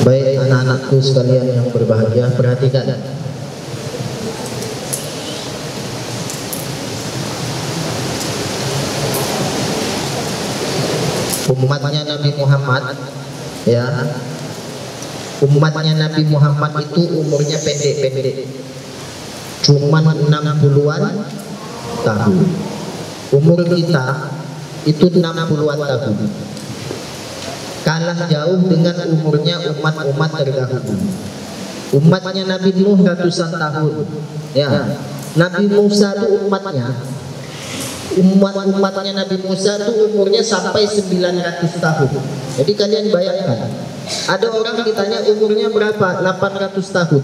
Baik anak-anakku sekalian yang berbahagia, perhatikan. Umatnya Nabi Muhammad, ya, umatnya Nabi Muhammad itu umurnya pendek-pendek, cuma 60-an tahun. Umur kita itu 60-an tahun, kalah jauh dengan umurnya umat-umat terdahulu. Umatnya Nabi Nuh ratusan tahun, ya. Nabi Musa itu umatnya Nabi Musa itu umurnya sampai 900 tahun. Jadi kalian bayangkan, ada orang ditanya umurnya berapa, 800 tahun.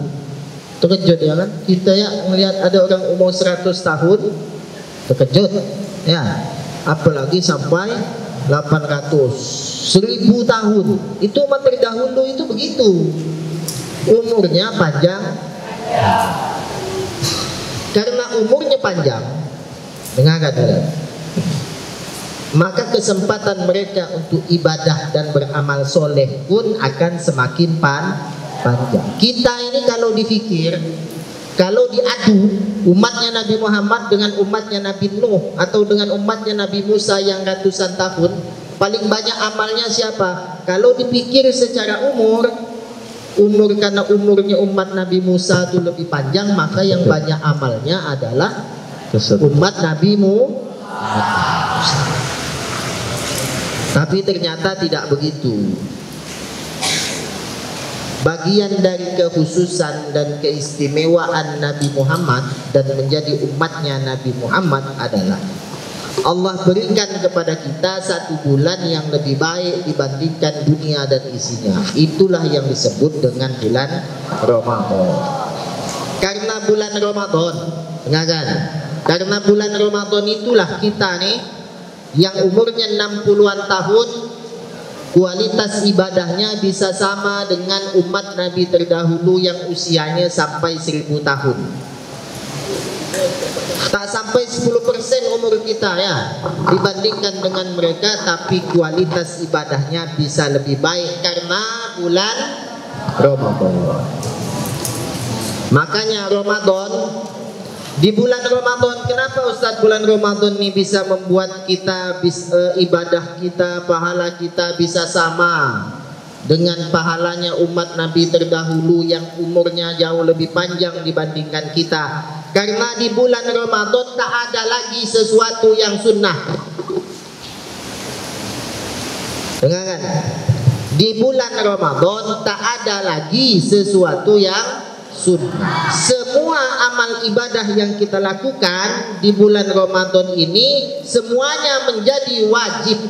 Terkejut ya kan? Kita ya melihat ada orang umur 100 tahun, terkejut ya. Apalagi sampai 800, 1000 tahun. Itu umat terdahulu itu begitu, umurnya panjang. Karena umurnya panjang, dengarkan, maka kesempatan mereka untuk ibadah dan beramal soleh pun akan semakin panjang. Kita ini kalau dipikir, kalau diadu umatnya Nabi Muhammad dengan umatnya Nabi Nuh atau dengan umatnya Nabi Musa yang ratusan tahun, paling banyak amalnya siapa? Kalau dipikir secara umur, karena umurnya umat Nabi Musa itu lebih panjang, maka yang banyak amalnya adalah umat Nabi Musa. Tapi ternyata tidak begitu. Bagian dari kekhususan dan keistimewaan Nabi Muhammad dan menjadi umatnya Nabi Muhammad adalah Allah berikan kepada kita 1 bulan yang lebih baik dibandingkan dunia dan isinya. Itulah yang disebut dengan bulan Ramadan. Karena bulan Ramadan, dengarkan, karena bulan Ramadan itulah kita nih yang umurnya 60-an tahun, kualitas ibadahnya bisa sama dengan umat Nabi terdahulu yang usianya sampai 1000 tahun. Tak sampai 10% umur kita ya dibandingkan dengan mereka, tapi kualitas ibadahnya bisa lebih baik karena bulan Ramadan. Makanya Ramadan, di bulan Ramadan, kenapa Ustadz bulan Ramadan ini bisa membuat kita ibadah kita, pahala kita bisa sama dengan pahalanya umat Nabi terdahulu yang umurnya jauh lebih panjang dibandingkan kita? Karena di bulan Ramadan tak ada lagi sesuatu yang sunnah. Dengarkan, di bulan Ramadan tak ada lagi sesuatu yang sunnah. Semua amal ibadah yang kita lakukan di bulan Ramadan ini semuanya menjadi wajib.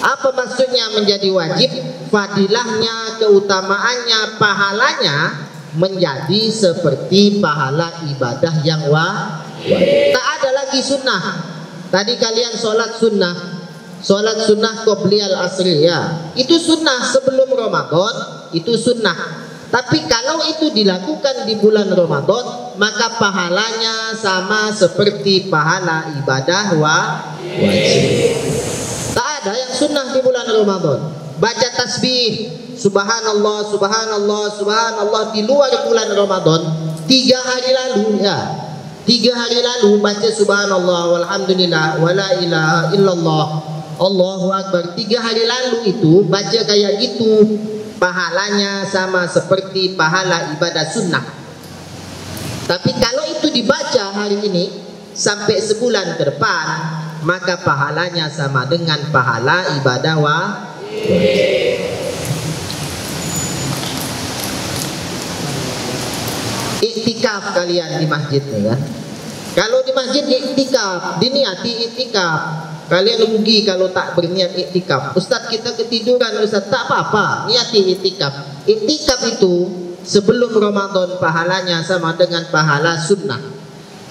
Apa maksudnya menjadi wajib? Fadilahnya, keutamaannya, pahalanya menjadi seperti pahala ibadah yang wajib. Tak ada lagi sunnah. Tadi kalian sholat sunnah qobliyal asri ya, itu sunnah sebelum Ramadan, itu sunnah. Tapi kalau itu dilakukan di bulan Ramadan, maka pahalanya sama seperti pahala ibadah wajib. Tak ada yang sunnah di bulan Ramadan. Baca tasbih subhanallah subhanallah subhanallah di luar bulan Ramadan 3 hari lalu, ya, 3 hari lalu baca subhanallah walhamdulillah wala ilaha illallah Allahu akbar, 3 hari lalu itu baca kayak gitu, pahalanya sama seperti pahala ibadah sunnah. Tapi kalau itu dibaca hari ini sampai sebulan ke depan, maka pahalanya sama dengan pahala ibadah wajib. Iktikaf kalian di masjid nih kan. Kalau di masjid iktikaf, diniati iktikaf. Kalian rugi kalau tak berniat iktikaf. Ustaz kita ketiduran, Ustaz, tak apa-apa, niati iktikaf. Iktikaf itu sebelum Ramadan pahalanya sama dengan pahala sunnah.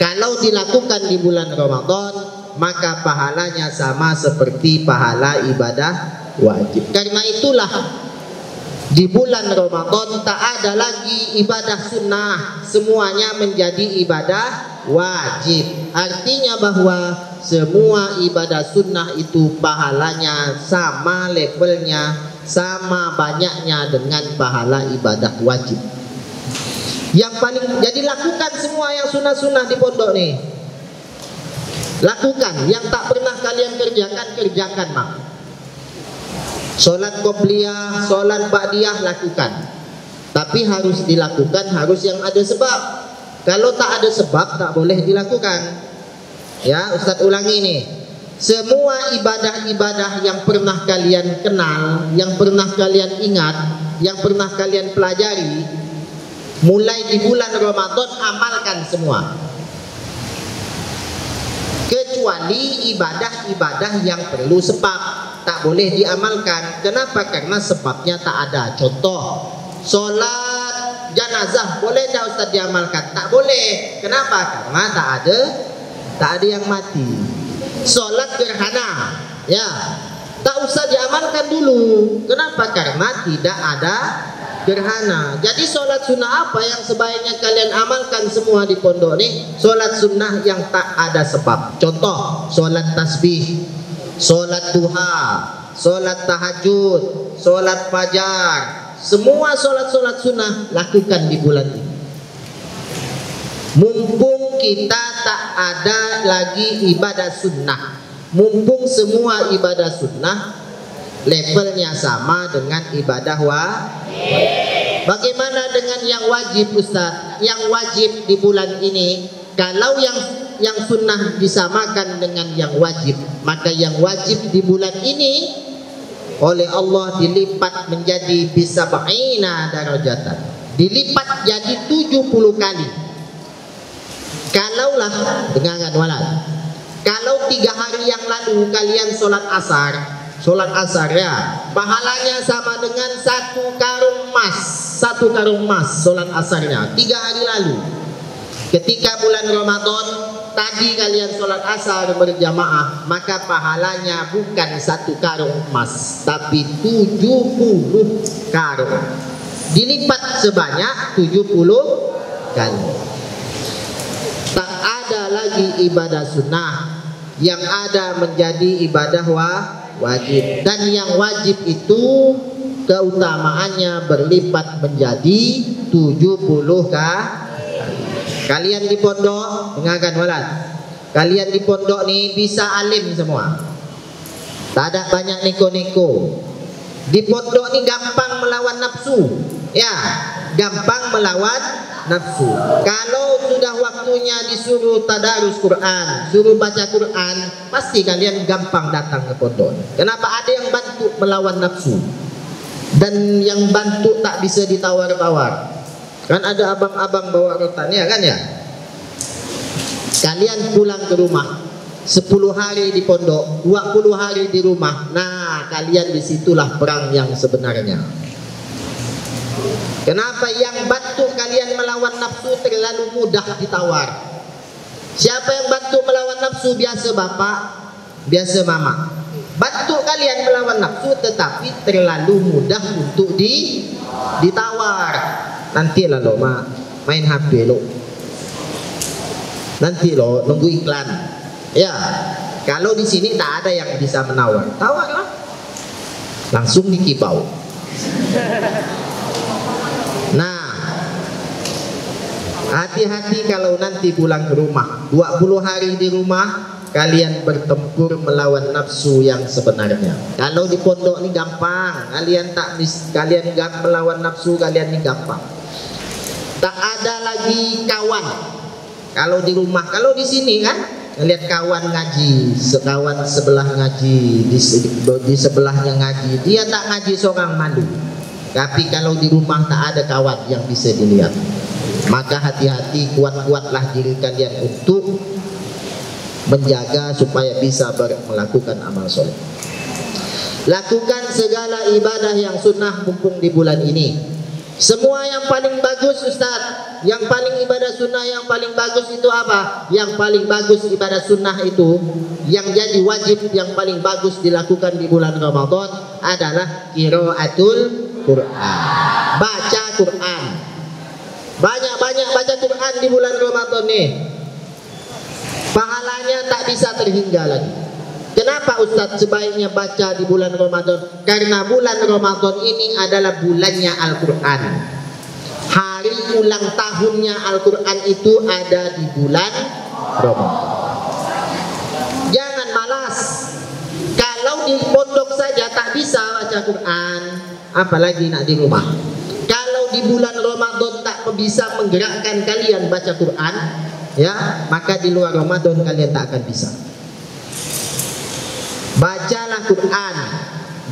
Kalau dilakukan di bulan Ramadan, maka pahalanya sama seperti pahala ibadah wajib. Karena itulah di bulan Ramadan tak ada lagi ibadah sunnah, semuanya menjadi ibadah wajib. Artinya bahwa semua ibadah sunnah itu pahalanya sama levelnya, sama banyaknya dengan pahala ibadah wajib. Yang paling, jadi lakukan semua yang sunnah-sunnah di pondok nih. Lakukan, yang tak pernah kalian kerjakan, kerjakan mak. Sholat qobliyah, sholat ba'diyah lakukan. Tapi harus dilakukan, harus yang ada sebab. Kalau tak ada sebab, tak boleh dilakukan. Ya, Ustaz ulangi nih. Semua ibadah-ibadah yang pernah kalian kenal, yang pernah kalian ingat, yang pernah kalian pelajari, mulai di bulan Ramadan amalkan semua. Kecuali ibadah-ibadah yang perlu sebab, tak boleh diamalkan. Kenapa? Karena sebabnya tak ada. Contoh, sholat janazah boleh tak Ustaz diamalkan? Tak boleh. Kenapa? Karena tak ada yang mati. Sholat gerhana, ya, tak usah diamalkan dulu. Kenapa? Karena tidak ada gerhana. Jadi sholat sunnah apa yang sebaiknya kalian amalkan semua di pondok ini? Sholat sunnah yang tak ada sebab. Contoh, sholat tasbih, sholat duha, sholat tahajud, sholat fajar. Semua sholat-sholat sunnah lakukan di bulan ini. Mumpung kita tak ada lagi ibadah sunnah, mumpung semua ibadah sunnah levelnya sama dengan ibadah wajib. Bagaimana dengan yang wajib Ustaz? Yang wajib di bulan ini, kalau yang sunnah disamakan dengan yang wajib, maka yang wajib di bulan ini oleh Allah dilipat menjadi bisab'ina darajatan, dilipat jadi 70 kali. Kalaulah, dengarkan walan, kalau 3 hari yang lalu kalian sholat asar ya, pahalanya sama dengan 1 karung emas sholat asarnya 3 hari lalu. Ketika bulan Ramadan tadi kalian sholat asar berjamaah, maka pahalanya bukan 1 karung emas, tapi 70 karung, dilipat sebanyak 70 kali. Tak ada lagi ibadah sunnah, yang ada menjadi ibadah wajib. Dan yang wajib itu keutamaannya berlipat menjadi 70 kali. Kalian di pondok, dengarkan walat, kalian di pondok nih bisa alim semua, tak ada banyak neko-neko. Di pondok nih gampang melawan nafsu, ya, gampang melawan nafsu. Kalau sudah waktunya disuruh tadarus Quran, suruh baca Quran, pasti kalian gampang datang ke pondok. Kenapa? Ada yang bantu melawan nafsu, dan yang bantu tak bisa ditawar-tawar. Kan ada abang-abang bawa rotan, ya kan ya. Kalian pulang ke rumah 10 hari di pondok, 20 hari di rumah. Nah, kalian disitulah perang yang sebenarnya. Kenapa? Yang bantu kalian melawan nafsu terlalu mudah ditawar. Siapa yang bantu melawan nafsu? Biasa bapak, biasa mama. Bantu kalian melawan nafsu, tetapi terlalu mudah untuk ditawar. nanti lah lo main HP lo, nanti lo nunggu iklan. Ya, kalau di sini tak ada yang bisa menawar, tawar lah, langsung dikibau. Nah, hati-hati kalau nanti pulang ke rumah, 20 hari di rumah kalian bertempur melawan nafsu yang sebenarnya. Kalau di pondok ini gampang, kalian melawan nafsu kalian ini gampang. Tak ada lagi kawan. Kalau di rumah, kalau di sini kan lihat kawan ngaji, sekawan sebelah ngaji, di sebelahnya ngaji, dia tak ngaji seorang malu. Tapi kalau di rumah tak ada kawan yang bisa dilihat. Maka hati-hati, kuat-kuatlah diri kalian untuk menjaga supaya bisa melakukan amal soleh. Lakukan segala ibadah yang sunnah mumpung di bulan ini. Semua yang paling bagus Ustaz, yang paling ibadah sunnah yang paling bagus itu apa? Yang paling bagus ibadah sunnah itu, yang jadi wajib yang paling bagus dilakukan di bulan Ramadan adalah qiraatul Quran. Baca Quran. Banyak-banyak baca Quran di bulan Ramadan nih. Pahalanya tak bisa terhingga lagi. Kenapa Ustaz sebaiknya baca di bulan Ramadan? Karena bulan Ramadan ini adalah bulannya Al-Quran. Hari ulang tahunnya Al-Quran itu ada di bulan Ramadan. Jangan malas. Kalau di pondok saja tak bisa baca Quran, apalagi nak di rumah. Kalau di bulan Ramadan tak bisa menggerakkan kalian baca Quran, ya, maka di luar Ramadan kalian tak akan bisa. Bacalah Quran,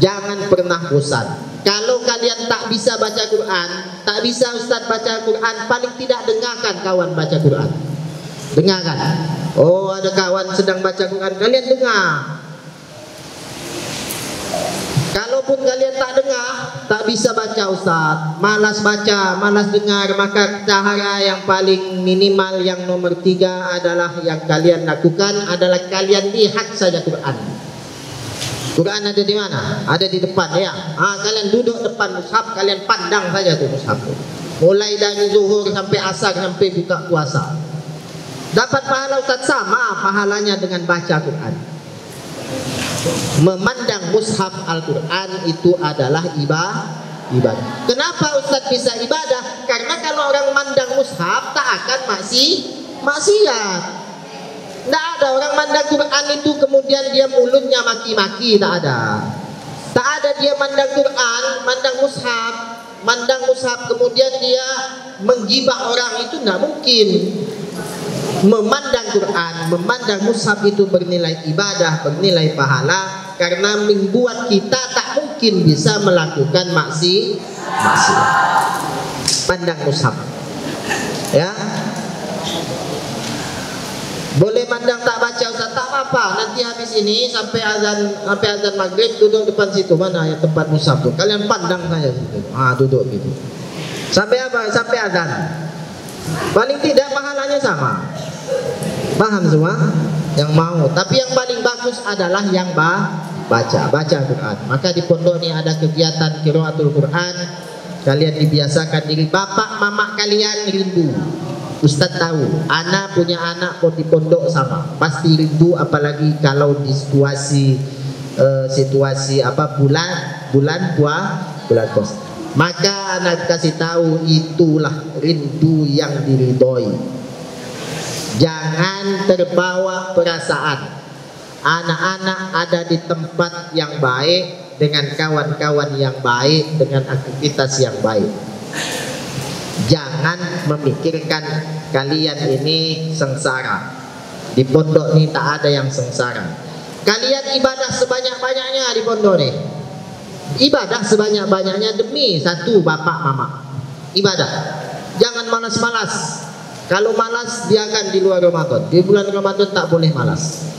jangan pernah bosan. Kalau kalian tak bisa baca Quran, tak bisa Ustaz baca Quran, paling tidak dengarkan kawan baca Quran. Dengarkan. Oh, ada kawan sedang baca Quran, kalian dengar. Kalaupun kalian tak dengar, tak bisa baca Ustaz, malas baca, malas dengar, maka cara yang paling minimal yang nomor 3 adalah yang kalian lakukan adalah kalian lihat saja Quran. Quran ada di mana? Ada di depan ya. Kalian duduk depan mushaf, kalian pandang saja tuh mushaf. Mulai dari zuhur sampai asar sampai buka puasa. Dapat pahala Ustaz, sama pahalanya dengan baca Quran. Memandang mushaf Al-Quran itu adalah ibadah. Kenapa Ustaz bisa ibadah? Karena kalau orang mandang mushaf tak akan maksiat. Tidak ada orang mandang Quran itu kemudian dia mulutnya maki-maki, tak ada. Tak ada dia mandang Quran, mandang mushaf kemudian dia menggibah orang, itu tidak mungkin. Memandang Quran, memandang mushaf itu bernilai ibadah, bernilai pahala, karena membuat kita tak mungkin bisa melakukan maksiat. Pandang mushaf, ya. Boleh mandang tak baca Ustaz, tak apa-apa. Nanti habis ini sampai azan maghrib duduk depan situ, mana ya tempat mushaf tuh. Kalian pandang saja situ. Duduk gitu. Sampai apa? Sampai azan. Paling tidak pahalanya sama. Paham semua? Yang mau. Tapi yang paling bagus adalah yang baca Quran. Maka di pondok ini ada kegiatan qiraatul Quran. Kalian dibiasakan diri bapak mama kalian rindu. Ustaz tahu, anak punya anak di pondok sama, pasti rindu, apalagi kalau di situasi apa bulan puasa. Maka anak kasih tahu itulah rindu yang diridhoi. Jangan terbawa perasaan. Anak-anak ada di tempat yang baik, dengan kawan-kawan yang baik, dengan aktivitas yang baik. Jangan memikirkan kalian ini sengsara. Di pondok ini tak ada yang sengsara. Kalian ibadah sebanyak-banyaknya di pondok ini. Ibadah sebanyak-banyaknya demi satu bapak mama. Ibadah. Jangan malas-malas. Kalau malas biarkan di luar Ramadan. Di bulan Ramadan tak boleh malas.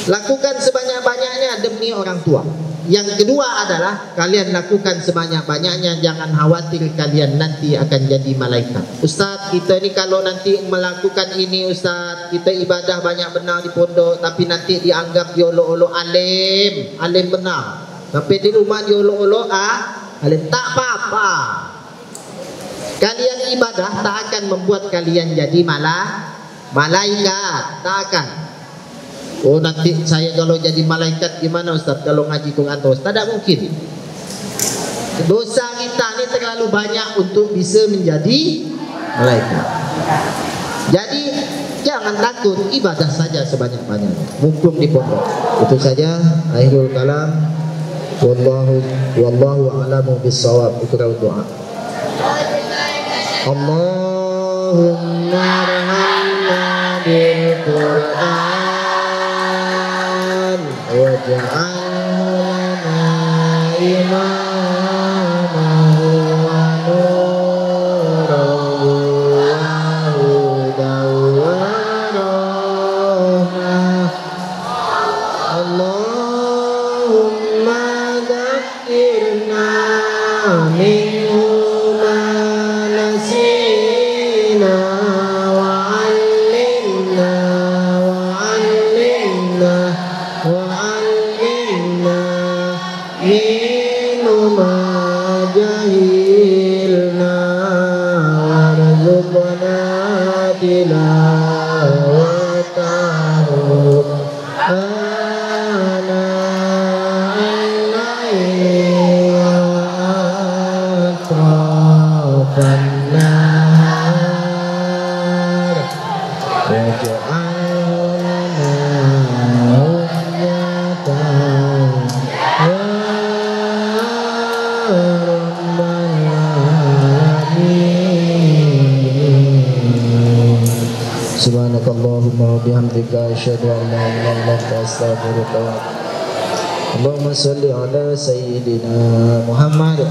Lakukan sebanyak-banyaknya demi orang tua. Yang kedua adalah kalian lakukan sebanyak-banyaknya, jangan khawatir kalian nanti akan jadi malaikat. Ustaz, kita ini kalau nanti melakukan ini Ustaz, kita ibadah banyak benar di pondok, tapi nanti dianggap diolok-olok alim benar. Tapi di rumah diolok-olok alim, tak apa-apa. Kalian ibadah tak akan membuat kalian jadi malaikat, tak akan. Oh nanti saya kalau jadi malaikat gimana Ustaz kalau ngaji kong anto? Tidak mungkin. Dosa kita ini terlalu banyak untuk bisa menjadi malaikat. Jadi jangan takut, ibadah saja sebanyak-banyaknya. Mumpung di pondok. Itu saja akhirul kalam. Wallahu a'lamu bis-shawab. Iqra'u doa. Allahumma arhamna bil Qur'an waj'alhu lana imaman wa nuran wa hudan wa rahmah. Allahumma dhakkirna minhu ma nasina wa 'allimna minhu ma jahilna warzuqna tilawatahu ana al-layli wa atrafan nahar waj'alhu lana hujjatan ya rabbal alamin. Subhanakallahumma wa bihamdika asyhadu an la ilaha illa anta astaghfiruka wa atubu ilaik. Allahumma shalli ala sayyidina Muhammad.